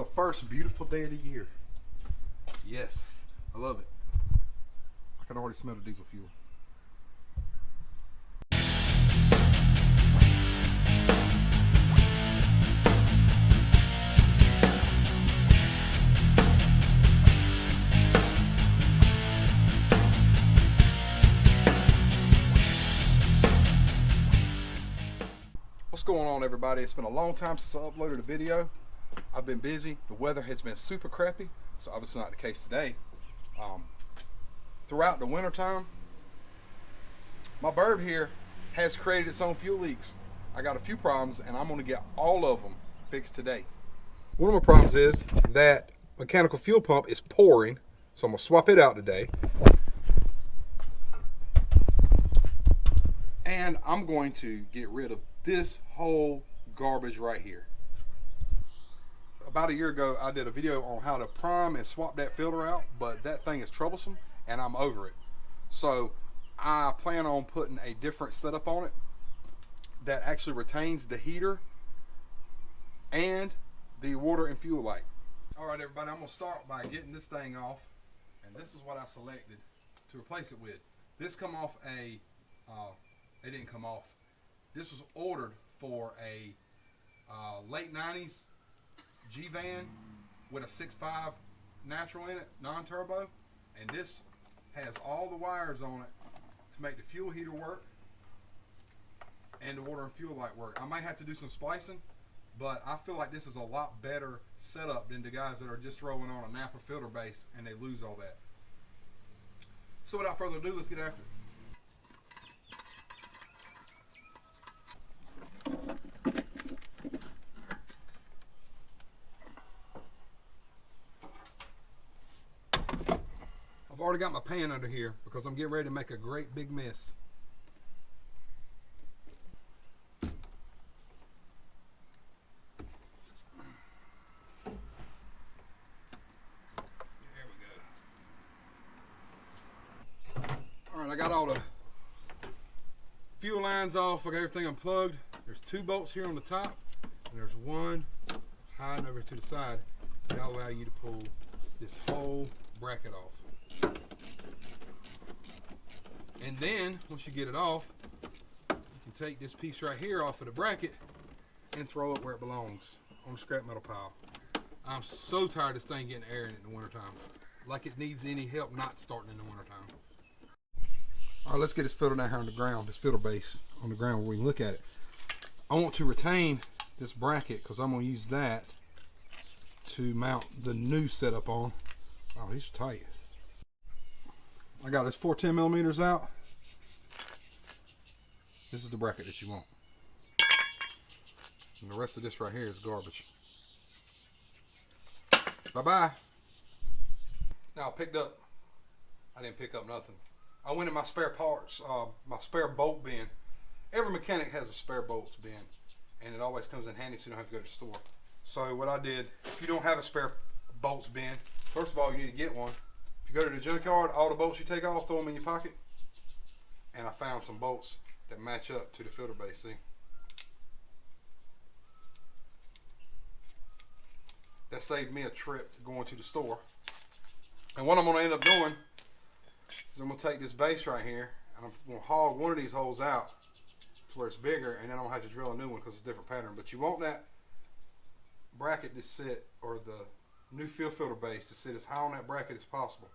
the first beautiful day of the year. Yes, I love it. I can already smell the diesel fuel. What's going on, everybody? It's been a long time since I uploaded a video. I've been busy. The weather has been super crappy. It's obviously not the case today. Throughout the winter time, my bird here has created its own fuel leaks. I got a few problems, and I'm going to get all of them fixed today. One of my problems is that mechanical fuel pump is pouring, so I'm going to swap it out today. And I'm going to get rid of this whole garbage right here. About a year ago, I did a video on how to prime and swap that filter out, but that thing is troublesome and I'm over it. So I plan on putting a different setup on it that actually retains the heater and the water and fuel light. All right, everybody, I'm gonna start by getting this thing off, and this is what I selected to replace it with. This come off it didn't come off. This was ordered for a late 90s G-Van with a 6.5 natural in it, non-turbo, and this has all the wires on it to make the fuel heater work and the water and fuel light work. I might have to do some splicing, but I feel like this is a lot better setup than the guys that are just throwing on a Napa filter base and they lose all that. So without further ado, let's get after it. I've already got my pan under here because I'm getting ready to make a great big mess. There we go. Alright, I got all the fuel lines off. I got everything unplugged. There's 2 bolts here on the top, and there's one hiding over to the side. That'll allow you to pull this whole bracket off. And then once you get it off, you can take this piece right here off of the bracket and throw it where it belongs, on the scrap metal pile. I'm so tired of this thing getting air in it in the wintertime. Like it needs any help not starting in the wintertime. All right, let's get this filter down here on the ground, this filter base on the ground where we can look at it. I want to retain this bracket because I'm going to use that to mount the new setup on. Oh, these are tight. I got this 410 millimeters out. This is the bracket that you want. And the rest of this right here is garbage. Bye-bye. Now I didn't pick up nothing. I went in my spare parts, my spare bolt bin. Every mechanic has a spare bolts bin, and it always comes in handy so you don't have to go to the store. So what I did, if you don't have a spare bolts bin, first of all, you need to get one. If you go to the junkyard, all the bolts you take off, throw them in your pocket. And I found some bolts that match up to the filter base, see? That saved me a trip going to the store. And what I'm going to end up doing is I'm going to take this base right here and I'm going to hog one of these holes out to where it's bigger, and then I'm going to have to drill a new one because it's a different pattern. But you want that bracket to sit, or the new fuel filter base to sit as high on that bracket as possible.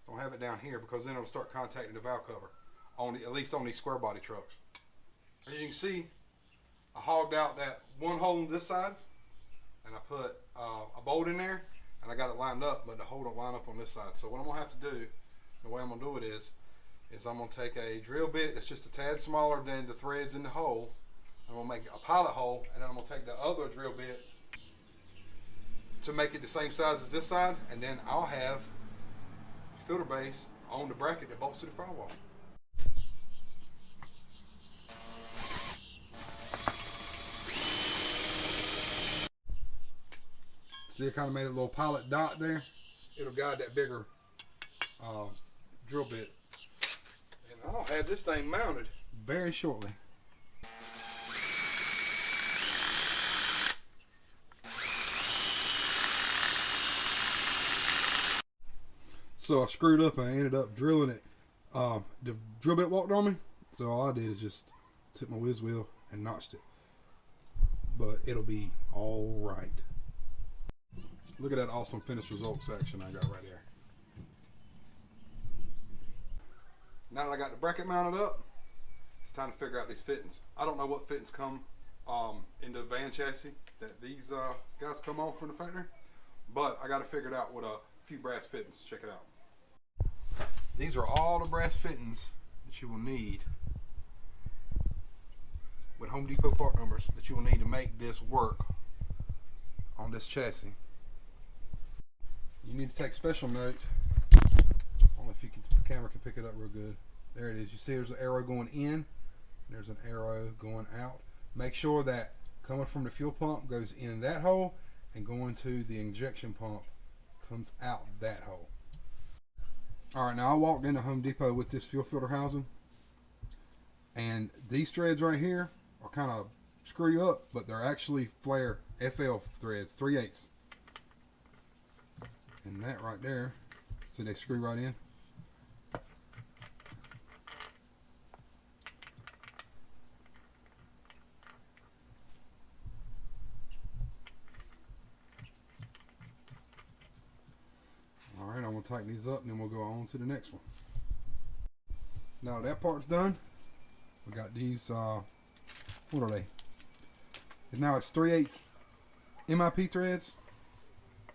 Don't have it down here because then it'll start contacting the valve cover, at least on these square body trucks. As you can see, I hogged out that one hole on this side, and I put a bolt in there, and I got it lined up, but the hole don't line up on this side. So what I'm gonna have to do, the way I'm gonna do it is I'm gonna take a drill bit that's just a tad smaller than the threads in the hole. I'm gonna make a pilot hole, and then I'm gonna take the other drill bit to make it the same size as this side, and then I'll have a filter base on the bracket that bolts to the firewall. See, I kind of made a little pilot dot there. It'll guide that bigger drill bit. And I'll have this thing mounted very shortly. So I screwed up and I ended up drilling it. The drill bit walked on me, so all I did is just took my whiz wheel and notched it. But it'll be all right. Look at that awesome finished result section I got right there. Now that I got the bracket mounted up, it's time to figure out these fittings. I don't know what fittings come in the van chassis that these guys come on from the factory, but I got to figure it out with a few brass fittings. Check it out. These are all the brass fittings that you will need with Home Depot part numbers that you will need to make this work on this chassis. You need to take special note. I don't know if the camera can pick it up real good. There it is. You see there's an arrow going in. There's an arrow going out. Make sure that coming from the fuel pump goes in that hole, and going to the injection pump comes out that hole. Alright, now I walked into Home Depot with this fuel filter housing, and these threads right here are kind of screw up, but they're actually flare FL threads, 3/8. And that right there, see they screw right in. Alright, I'm going to tighten these up and then we'll go on to the next one. Now that part's done, we got these, what are they? Now it's 3/8 MIP threads.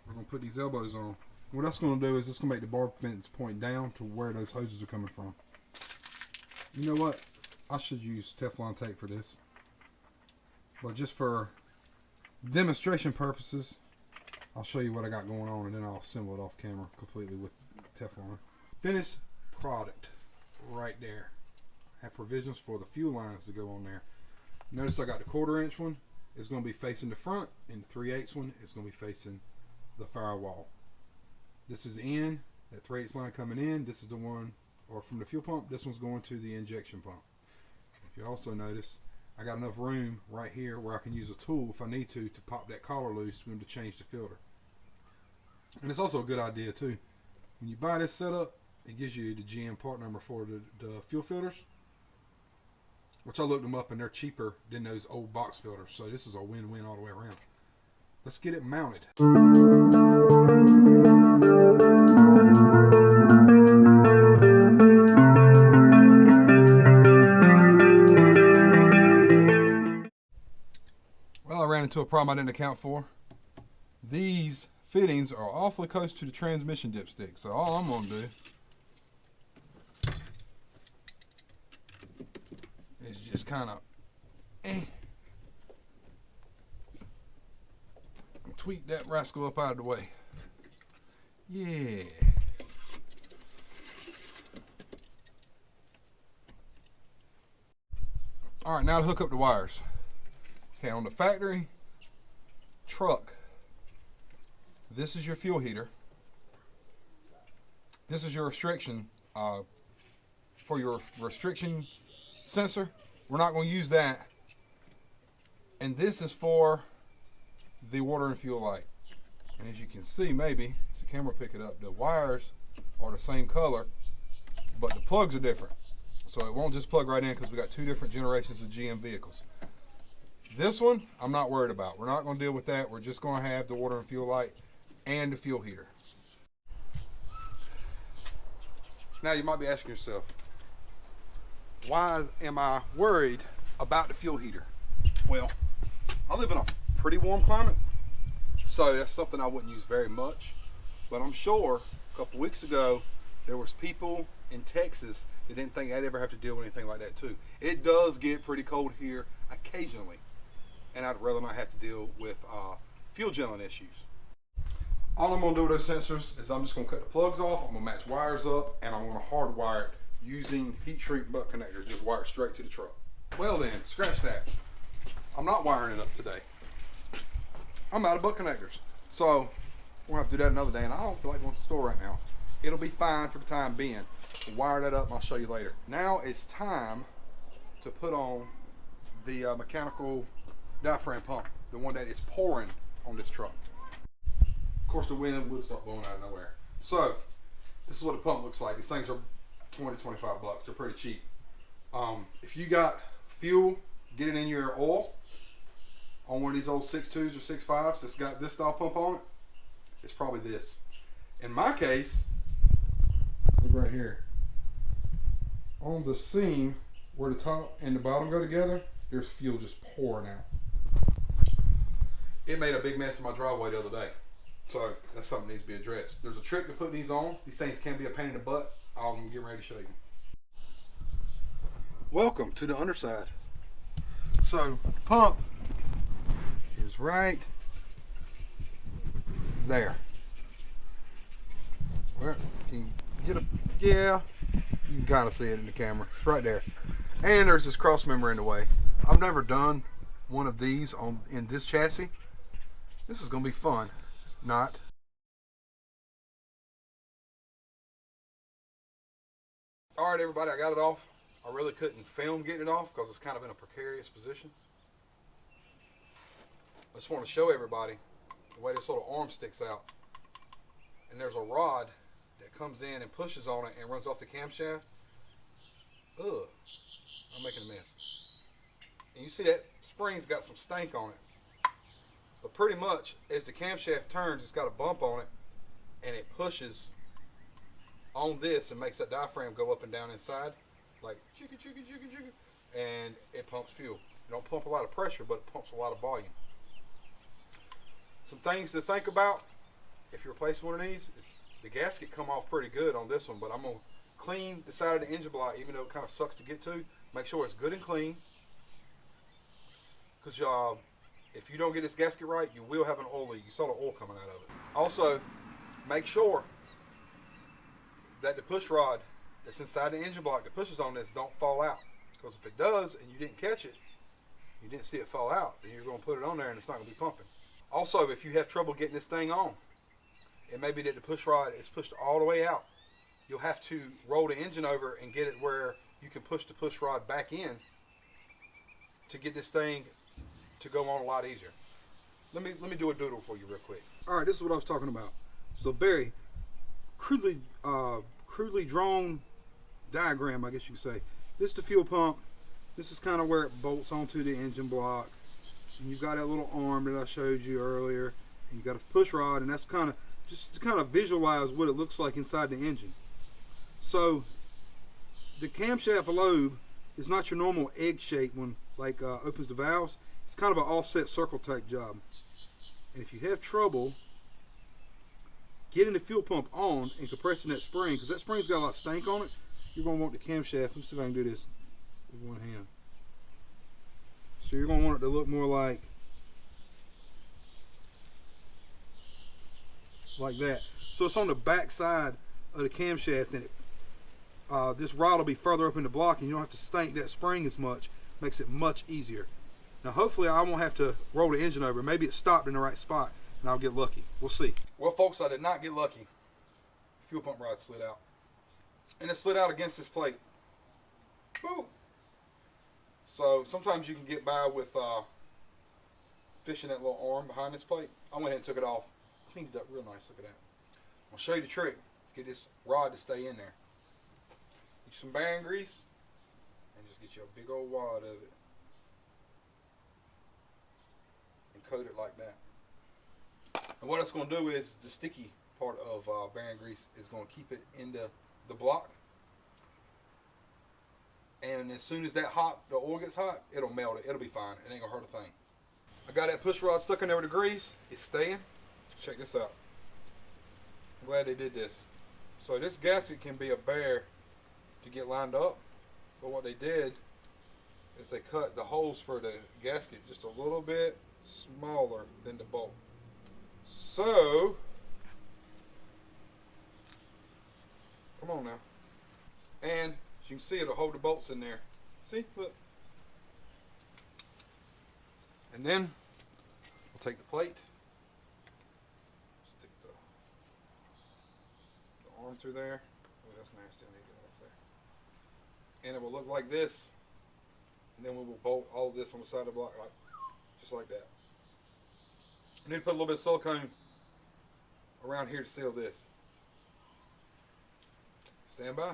We're going to put these elbows on. What that's going to do is it's going to make the barb fence point down to where those hoses are coming from. You know what? I should use Teflon tape for this. But just for demonstration purposes, I'll show you what I got going on and then I'll assemble it off camera completely with Teflon. Finished product right there. Have provisions for the fuel lines to go on there. Notice I got the 1/4 inch one. It's going to be facing the front, and the 3/8 one is going to be facing the firewall. This is in, that 3/8 line coming in. This is the one, or from the fuel pump, this one's going to the injection pump. If you also notice, I got enough room right here where I can use a tool if I need to pop that collar loose when to change the filter. And it's also a good idea too. When you buy this setup, it gives you the GM part number for the fuel filters, which I looked them up and they're cheaper than those old box filters. So this is a win-win all the way around. Let's get it mounted. Well, I ran into a problem I didn't account for. These fittings are awfully close to the transmission dipstick. So all I'm going to do is just kind of tweak that rascal up out of the way. Yeah. Alright, now to hook up the wires. Okay, on the factory truck, this is your fuel heater. This is your restriction, for your restriction sensor. We're not going to use that. And this is for the water and fuel light. And as you can see, maybe if the camera pick it up, the wires are the same color, but the plugs are different. So it won't just plug right in because we got two different generations of GM vehicles. This one, I'm not worried about. We're not going to deal with that. We're just going to have the water and fuel light and the fuel heater. Now you might be asking yourself, why am I worried about the fuel heater? Well, I live in a pretty warm climate, so that's something I wouldn't use very much. But I'm sure a couple weeks ago there was people in Texas that didn't think I'd ever have to deal with anything like that too. It does get pretty cold here occasionally, and I'd rather not have to deal with fuel gelling issues. All I'm going to do with those sensors is I'm just going to cut the plugs off, I'm going to match wires up, and I'm going to hardwire it using heat shrink butt connectors, just wire it straight to the truck. Well then, scratch that. I'm not wiring it up today. I'm out of butt connectors. So we'll have to do that another day, and I don't feel like going to the store right now. It'll be fine for the time being. We'll wire that up and I'll show you later. Now it's time to put on the mechanical diaphragm pump, the one that is pouring on this truck. Of course the wind would start blowing out of nowhere. So This is what a pump looks like. These things are 20, 25 bucks. They're pretty cheap. If you got fuel, get it in your oil on one of these old 6.2s or 6.5s that's got this style pump on it. It's probably this. In my case, look right here. On the seam where the top and the bottom go together, there's fuel just pouring out. It made a big mess in my driveway the other day. So that's something that needs to be addressed. There's a trick to putting these on. These things can be a pain in the butt. I'm getting ready to show you. Welcome to the underside. So the pump is right there. Where can you get a, yeah, you can kind of see it in the camera. It's right there. And there's this cross member in the way. I've never done one of these in this chassis. This is going to be fun. Not. All right, everybody, I got it off. I really couldn't film getting it off because it's kind of in a precarious position. I just want to show everybody the way this little arm sticks out. And there's a rod that comes in and pushes on it and runs off the camshaft. Ugh, I'm making a mess. And you see that spring's got some stank on it. But pretty much, as the camshaft turns, it's got a bump on it, and it pushes on this and makes that diaphragm go up and down inside, like chugga, chugga, chugga, chugga, and it pumps fuel. It don't pump a lot of pressure, but it pumps a lot of volume. Some things to think about if you're replacing one of these is the gasket come off pretty good on this one, but I'm going to clean the side of the engine block, even though it kind of sucks to get to. Make sure it's good and clean, because if you don't get this gasket right, you will have an oil leak. You saw the oil coming out of it. Also, make sure that the push rod that's inside the engine block that pushes on this don't fall out. Because if it does and you didn't catch it, you didn't see it fall out, then you're going to put it on there and it's not going to be pumping. Also, if you have trouble getting this thing on, it may be that the push rod is pushed all the way out. You'll have to roll the engine over and get it where you can push the push rod back in to get this thing to go on a lot easier. Let me do a doodle for you real quick. All right, this is what I was talking about. It's a very crudely drawn diagram, I guess you could say. This is the fuel pump. This is kind of where it bolts onto the engine block. And you've got that little arm that I showed you earlier. And you've got a push rod, and that's kind of just to kind of visualize what it looks like inside the engine. So the camshaft lobe is not your normal egg shape one like opens the valves. It's kind of an offset circle type job. And if you have trouble getting the fuel pump on and compressing that spring, because that spring's got a lot of stank on it, you're going to want the camshaft. Let me see if I can do this with one hand. So you're going to want it to look more like that. So it's on the back side of the camshaft, and this rod will be further up in the block, and you don't have to stank that spring as much. Makes it much easier. Now hopefully I won't have to roll the engine over. Maybe it stopped in the right spot and I'll get lucky. We'll see. Well, folks, I did not get lucky. Fuel pump rod slid out. And it slid out against this plate. Boom! So sometimes you can get by with fishing that little arm behind this plate. I went ahead and took it off. Cleaned it up real nice. Look at that. I'll show you the trick to get this rod to stay in there. Get some bearing grease and just get you a big old wad of it. Coat it like that. And what it's going to do is the sticky part of bearing grease is going to keep it in the block. And as soon as the oil gets hot, it'll melt it. It'll be fine. It ain't going to hurt a thing. I got that push rod stuck in there with the grease. It's staying. Check this out. I'm glad they did this. So this gasket can be a bear to get lined up. But what they did is they cut the holes for the gasket just a little bit smaller than the bolt. So, come on now. And as you can see, it'll hold the bolts in there. See, look. And then we'll take the plate, stick the arm through there. Oh, that's nasty. I need to get it off there. And it will look like this. And then we will bolt all of this on the side of the block, like just like that. I need to put a little bit of silicone around here to seal this. Stand by.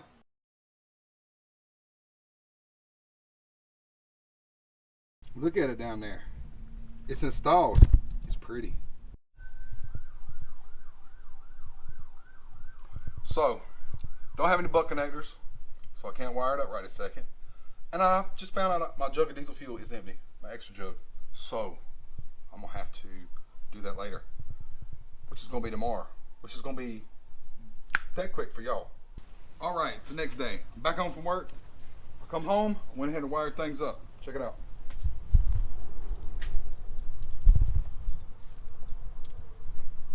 Look at it down there. It's installed. It's pretty. So, don't have any butt connectors, so I can't wire it up right a second. And I just found out my jug of diesel fuel is empty, my extra jug. So, I'm gonna have to do that later, which is gonna be tomorrow, which is gonna be that quick for y'all. All right, it's the next day. I'm back home from work. I come home, went ahead and wired things up. Check it out.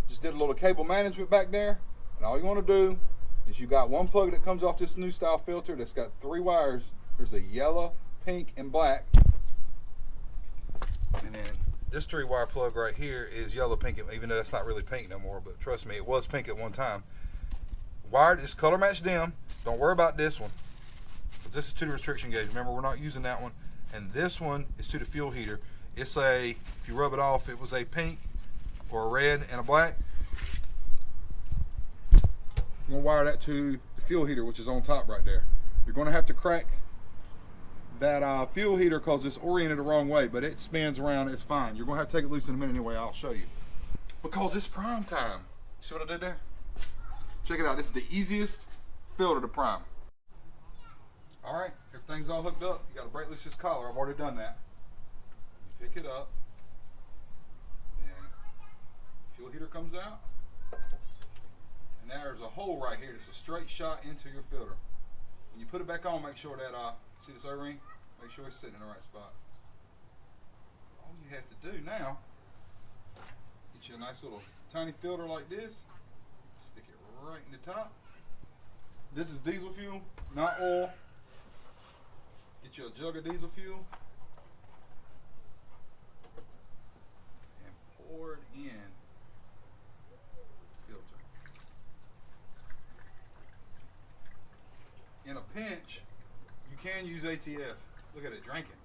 Just did a little cable management back there, and all you want to do is you got one plug that comes off this new style filter that's got 3 wires. There's a yellow, pink, and black. And then this 3-wire plug right here is yellow, pink, even though that's not really pink no more, but trust me, it was pink at one time. Wired is color match dim. Don't worry about this one, because this is to the restriction gauge. Remember, we're not using that one. And this one is to the fuel heater. It's a, if you rub it off, it was a pink or a red and a black. You're gonna wire that to the fuel heater, which is on top right there. You're gonna have to crack that fuel heater because it's oriented the wrong way, but it spins around, it's fine. You're gonna have to take it loose in a minute anyway, I'll show you. Because it's prime time. See what I did there? Check it out, this is the easiest filter to prime. All right, everything's all hooked up. You gotta break loose this collar, I've already done that. You pick it up, then fuel heater comes out, and there's a hole right here that's a straight shot into your filter. When you put it back on, make sure that, see this O-ring? Make sure it's sitting in the right spot. All you have to do now, get you a nice little tiny filter like this, stick it right in the top. This is diesel fuel, not oil. Get you a jug of diesel fuel and pour it in the filter. In a pinch, you can use ATF. Look at it drinking.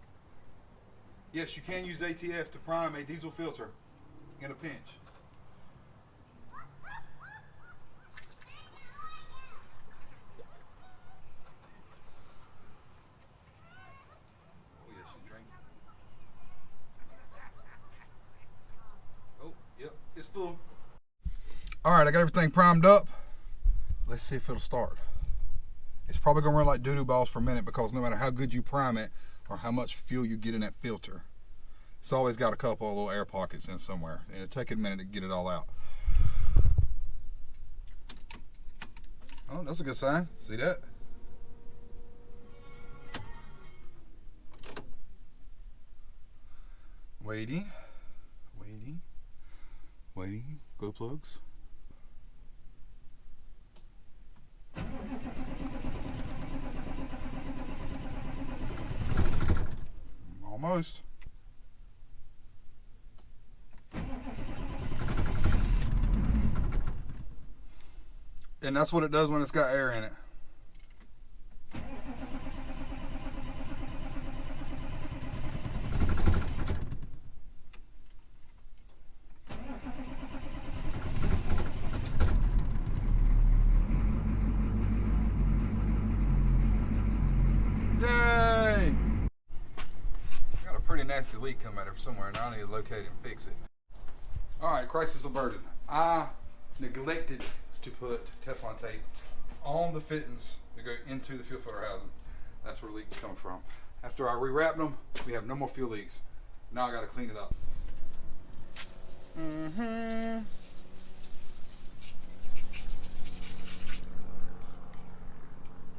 Yes, you can use ATF to prime a diesel filter in a pinch. Oh yes, she's drinking. Oh, yep, it's full. All right, I got everything primed up. Let's see if it'll start. It's probably gonna run like doo-doo balls for a minute, because no matter how good you prime it or how much fuel you get in that filter, it's always got a couple of little air pockets in somewhere, and it'll take a minute to get it all out. Oh, that's a good sign. See that? Waiting, waiting, waiting. Glow plugs. Almost. And that's what it does when it's got air in it. Yay! Got a pretty nasty leak coming out of somewhere, and I need to locate it and fix it. Alright, crisis averted. I neglected to put Teflon tape on the fittings that go into the fuel filter housing. That's where the leaks come from. After I rewrapped them, we have no more fuel leaks. Now I got to clean it up.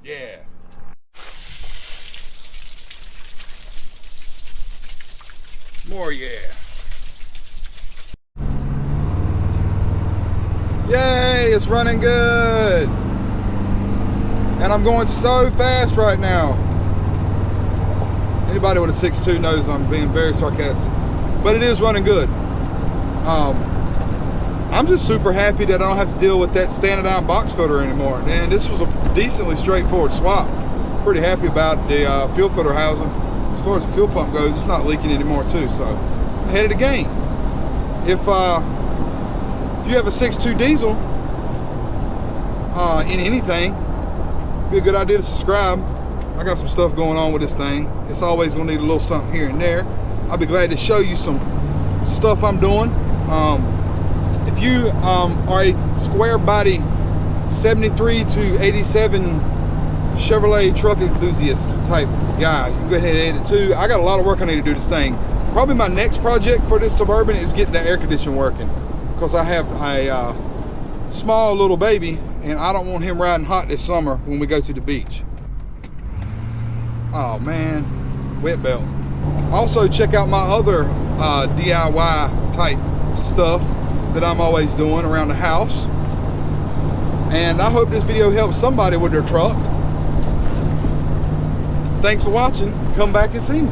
Yeah. More yeah. Yay, it's running good. And I'm going so fast right now. Anybody with a 6.2 knows I'm being very sarcastic. But it is running good. I'm just super happy that I don't have to deal with that standard iron box filter anymore. And this was a decently straightforward swap. Pretty happy about the fuel filter housing. As far as the fuel pump goes, it's not leaking anymore too, so I'm ahead of the game. If you have a 6.2 diesel in anything, be a good idea to subscribe. I got some stuff going on with this thing. It's always gonna need a little something here and there. I'll be glad to show you some stuff I'm doing. If you are a square body 73 to 87 Chevrolet truck enthusiast type guy, you can go ahead and add it too. I got a lot of work I need to do this thing. Probably my next project for this Suburban is getting the air conditioning working, because I have a small little baby and I don't want him riding hot this summer when we go to the beach. Oh man, wet belt. Also check out my other DIY type stuff that I'm always doing around the house. And I hope this video helps somebody with their truck. Thanks for watching. Come back and see me.